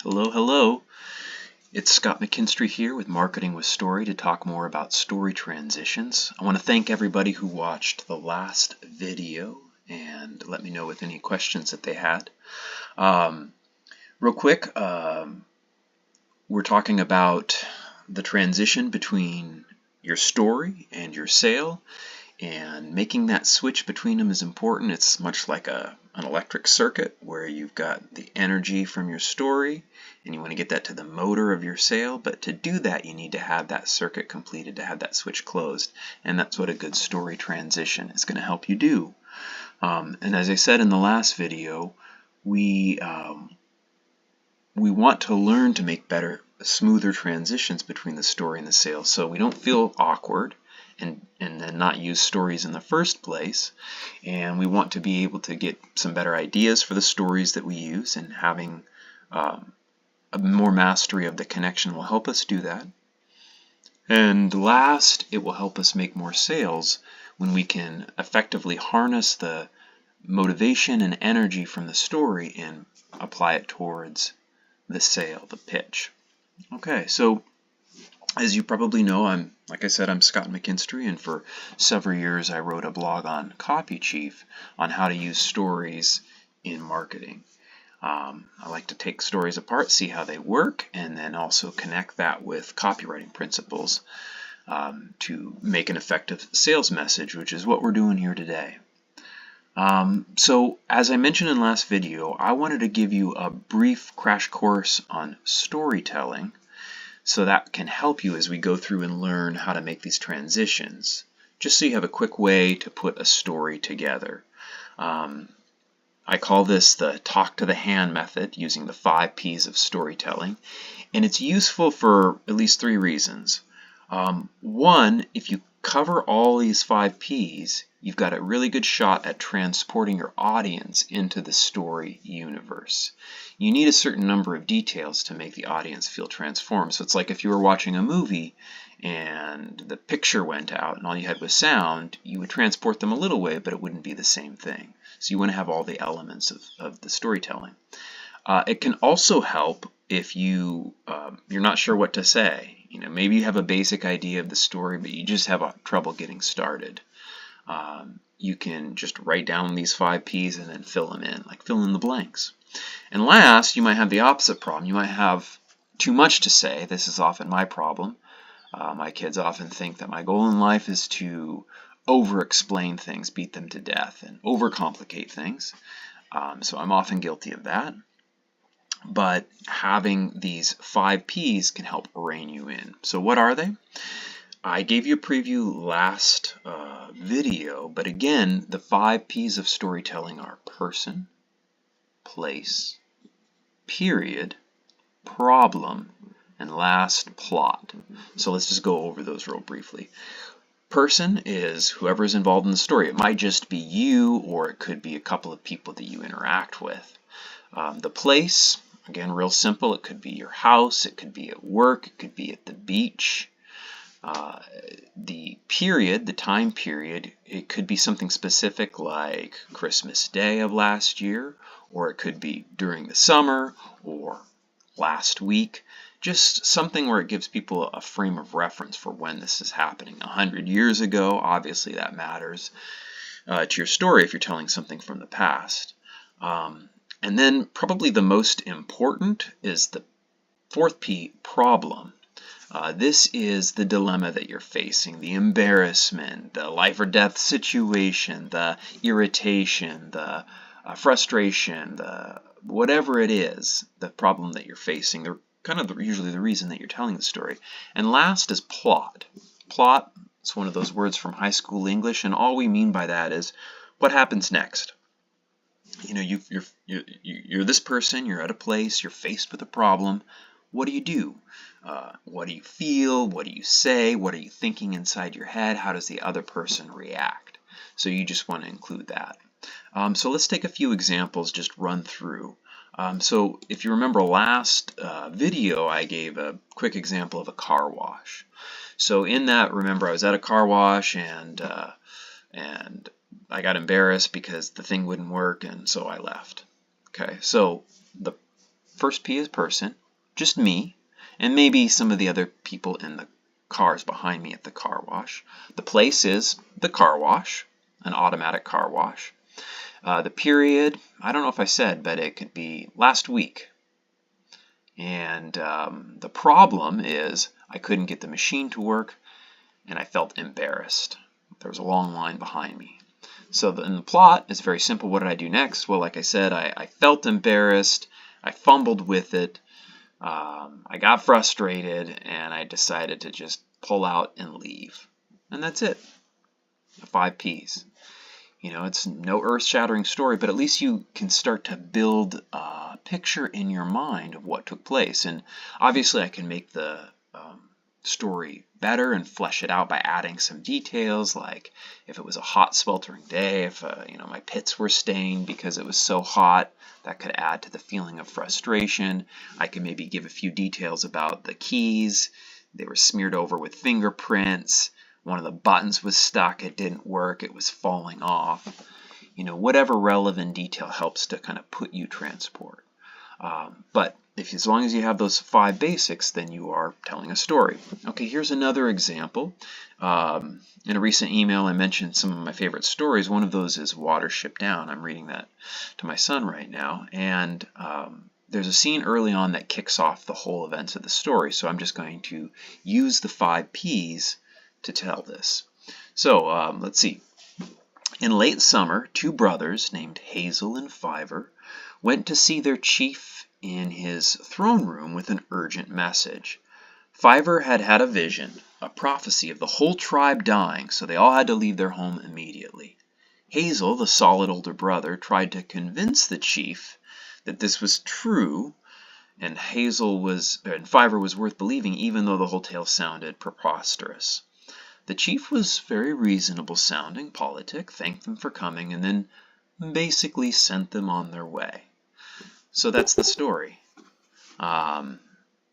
Hello, hello. It's Scott McKinstry here with Marketing with Story to talk more about story transitions. I want to thank everybody who watched the last video and let me know with any questions that they had. Real quick, we're talking about the transition between your story and your sale, and making that switch between them is important. It's much like an electric circuit where you've got the energy from your story and you want to get that to the motor of your sale, but to do that you need to have that circuit completed, to have that switch closed, and that's what a good story transition is going to help you do. And as I said in the last video, we want to learn to make better, smoother transitions between the story and the sale so we don't feel awkward and then not use stories in the first place. And we want to be able to get some better ideas for the stories that we use, and having a more mastery of the connection will help us do that. And last, it will help us make more sales when we can effectively harness the motivation and energy from the story and apply it towards the sale, the pitch. Okay, so as you probably know, like I said, I'm Scott McKinstry, and for several years I wrote a blog on Copy Chief on how to use stories in marketing. I like to take stories apart, see how they work, and then also connect that with copywriting principles to make an effective sales message, which is what we're doing here today. So as I mentioned in the last video, I wanted to give you a brief crash course on storytelling, so that can help you as we go through and learn how to make these transitions, just so you have a quick way to put a story together. I call this the talk to the hand method, using the 5 P's of storytelling, and it's useful for at least 3 reasons. One, if you cover all these 5 P's, you've got a really good shot at transporting your audience into the story universe. You need a certain number of details to make the audience feel transformed. So it's like if you were watching a movie and the picture went out and all you had was sound, you would transport them a little way, but it wouldn't be the same thing. So you want to have all the elements of the storytelling. It can also help if you're not sure what to say. Maybe you have a basic idea of the story, but you just have trouble getting started. You can just write down these 5 P's and then fill them in, like fill in the blanks. And last, you might have the opposite problem. You might have too much to say. This is often my problem. My kids often think that my goal in life is to over-explain things, beat them to death, and overcomplicate things. So I'm often guilty of that. But having these 5 P's can help rein you in. So what are they? I gave you a preview last video, but again, the 5 P's of storytelling are person, place, period, problem, and last, plot. So let's just go over those real briefly. Person is whoever's involved in the story. It might just be you, or it could be a couple of people that you interact with. The place, again, real simple. It could be your house, it could be at work, it could be at the beach. The period, the time period, it could be something specific like Christmas Day of last year, or it could be during the summer or last week. Just something where it gives people a frame of reference for when this is happening. 100 years ago, obviously that matters to your story if you're telling something from the past. And then probably the most important is the 4th P, problem. This is the dilemma that you're facing, the embarrassment, the life or death situation, the irritation, the frustration, whatever it is, the problem that you're facing. They're usually the reason that you're telling the story. And last is plot. Plot is one of those words from high school English, and all we mean by that is what happens next. You're this person, you're at a place, you're faced with a problem. What do you do? What do you feel? What do you say? What are you thinking inside your head? How does the other person react? So you just want to include that. So let's take a few examples, just run through. So if you remember last video, I gave a quick example of a car wash. So in that, remember, I was at a car wash and I got embarrassed because the thing wouldn't work, and so I left. Okay, so the first P is person, just me, and maybe some of the other people in the cars behind me at the car wash. The place is the car wash, an automatic car wash. The period, I don't know if I said, but it could be last week. And the problem is I couldn't get the machine to work, and I felt embarrassed. There was a long line behind me. So in the plot, it's very simple. What did I do next? Well, like I said, I felt embarrassed. I fumbled with it. I got frustrated, and I decided to just pull out and leave. And that's it. The 5 Ps. You know, it's no earth-shattering story, but at least you can start to build a picture in your mind of what took place. And obviously I can make the story better and flesh it out by adding some details, like if it was a hot sweltering day, if you know, my pits were stained because it was so hot, that could add to the feeling of frustration. I can maybe give a few details about the keys. They were smeared over with fingerprints. One of the buttons was stuck, it didn't work, it was falling off. You know, whatever relevant detail helps to kind of put you transport. But as long as you have those 5 basics, then you are telling a story. Okay, here's another example. In a recent email, I mentioned some of my favorite stories. One of those is Watership Down. I'm reading that to my son right now. And there's a scene early on that kicks off the whole events of the story. So I'm just going to use the 5 Ps to tell this. So let's see. In late summer, 2 brothers named Hazel and Fiver went to see their chief in his throne room with an urgent message. Fiver had had a vision, a prophecy of the whole tribe dying, so they all had to leave their home immediately. Hazel, the solid older brother, tried to convince the chief that this was true, and Fiver was worth believing, even though the whole tale sounded preposterous. The chief was very reasonable sounding, politic, thanked them for coming, and then basically sent them on their way. So that's the story.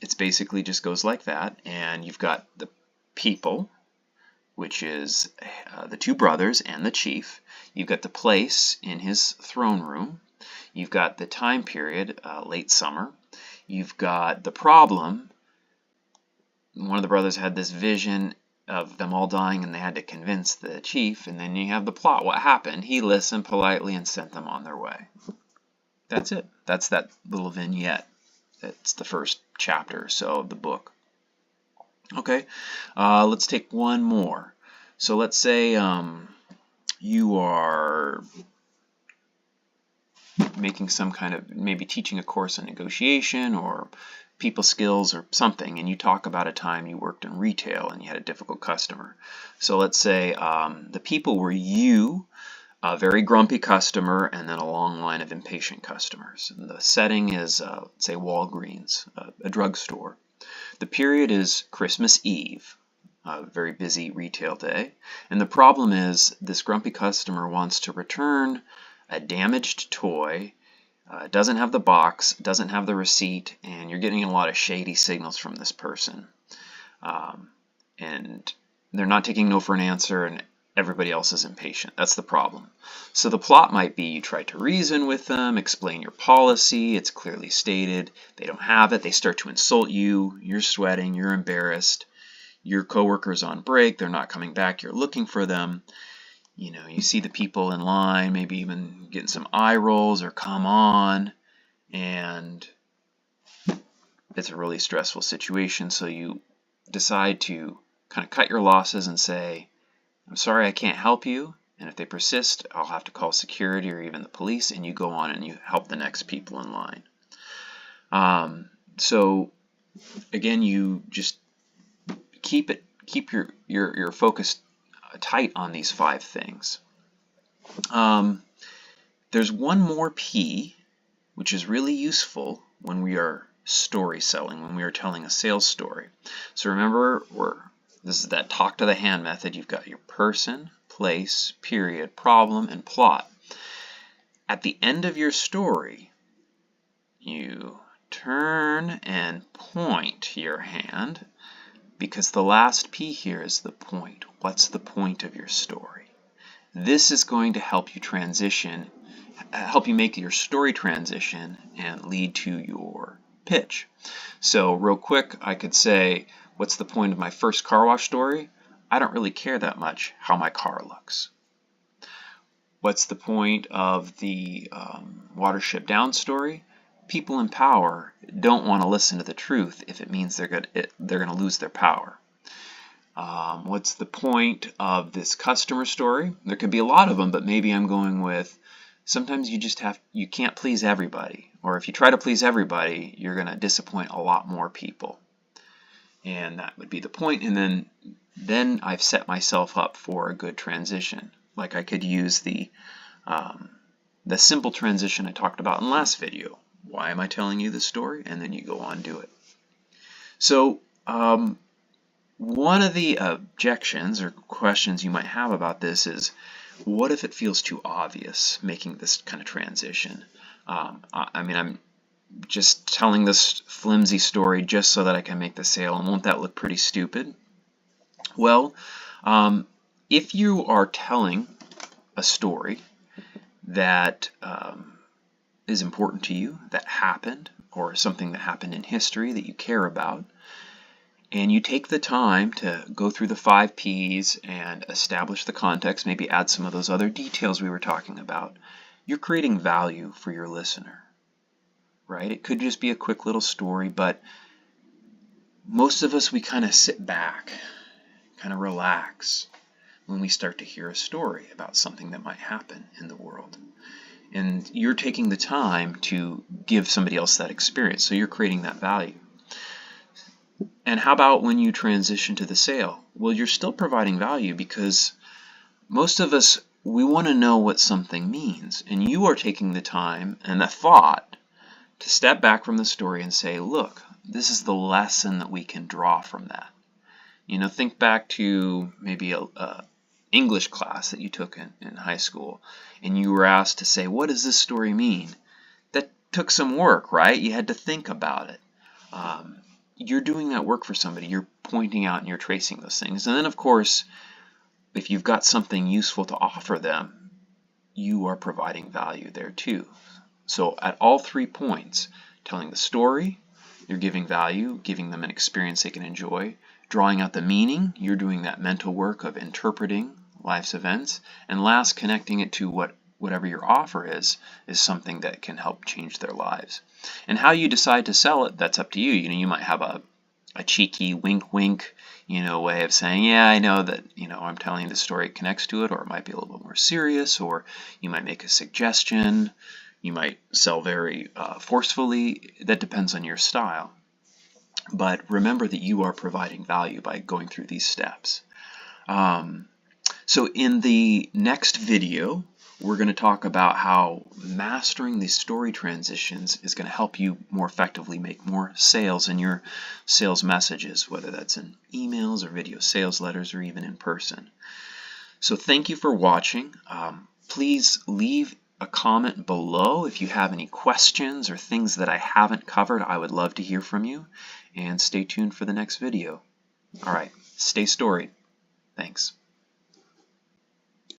It's basically just goes like that, and you've got the people, which is the 2 brothers and the chief. You've got the place in his throne room. You've got the time period, late summer. You've got the problem. One of the brothers had this vision of them all dying, and they had to convince the chief. And then you have the plot. What happened? He listened politely and sent them on their way. That's it. That's that little vignette. That's the first chapter or so of the book. Okay, let's take one more. So let's say you are making some kind of, maybe teaching a course on negotiation or people skills or something, and you talk about a time you worked in retail and you had a difficult customer. So let's say the people were you, a very grumpy customer, and then a long line of impatient customers. And the setting is, let's say, Walgreens, a drugstore. The period is Christmas Eve, a very busy retail day. And the problem is this grumpy customer wants to return a damaged toy, doesn't have the box, doesn't have the receipt, and you're getting a lot of shady signals from this person. And they're not taking no for an answer, and everybody else is impatient. That's the problem. So the plot might be you try to reason with them, explain your policy, it's clearly stated, they don't have it, they start to insult you, you're sweating, you're embarrassed, your coworker's on break, they're not coming back, you're looking for them. You know, you see the people in line, maybe even getting some eye rolls or come on, and it's a really stressful situation, so you decide to kind of cut your losses and say, I'm sorry, I can't help you, and if they persist, I'll have to call security or even the police, and you go on and you help the next people in line. So again, you just keep your focus tight on these 5 things. There's one more P, which is really useful when we are story selling, when we are telling a sales story. So remember, this is that talk to the hand method. You've got your person, place, period, problem, and plot. At the end of your story, you turn and point your hand, because the last P here is the point. What's the point of your story? This is going to help you transition help you make your story transition and lead to your pitch. So real quick, I could say, what's the point of my first car wash story? I don't really care that much how my car looks. What's the point of the Watership Down story? People in power don't want to listen to the truth if it means they're going to lose their power. What's the point of this customer story? There could be a lot of them, but maybe I'm going with sometimes you can't please everybody, or if you try to please everybody, you're going to disappoint a lot more people. And that would be the point, and then I've set myself up for a good transition. Like I could use the simple transition I talked about in the last video. Why am I telling you this story? And then you go on and do it. So one of the objections or questions you might have about this is, what if it feels too obvious making this kind of transition? I mean, I'm just telling this flimsy story just so that I can make the sale, and won't that look pretty stupid? Well, if you are telling a story that is important to you, that happened, or something that happened in history that you care about, and you take the time to go through the 5 Ps and establish the context, maybe add some of those other details we were talking about, you're creating value for your listener, right? It could just be a quick little story, but most of us, we kind of sit back, kind of relax when we start to hear a story about something that might happen in the world. And you're taking the time to give somebody else that experience, so you're creating that value. And how about when you transition to the sale? Well, you're still providing value, because most of us, we want to know what something means. And you are taking the time and the thought to step back from the story and say, look, this is the lesson that we can draw from that. You know, think back to maybe a English class that you took in high school, and you were asked to say, what does this story mean? That took some work, right? You had to think about it. You're doing that work for somebody. You're pointing out and you're tracing those things. And then, of course, if you've got something useful to offer them, you are providing value there too. So at all 3 points, telling the story, you're giving value, giving them an experience they can enjoy. Drawing out the meaning, you're doing that mental work of interpreting life's events. And last, connecting it to whatever your offer is something that can help change their lives. And how you decide to sell it, that's up to you. You know, you might have a cheeky wink wink, way of saying, yeah, I know that, I'm telling you the story connects to it, or it might be a little bit more serious, or you might make a suggestion. You might sell very forcefully. That depends on your style. But remember that you are providing value by going through these steps. So in the next video, we're going to talk about how mastering these story transitions is going to help you more effectively make more sales in your sales messages, whether that's in emails or video sales letters or even in person. So thank you for watching. Please leave a comment below if you have any questions or things that I haven't covered. I would love to hear from you. And stay tuned for the next video. All right, stay storied. Thanks.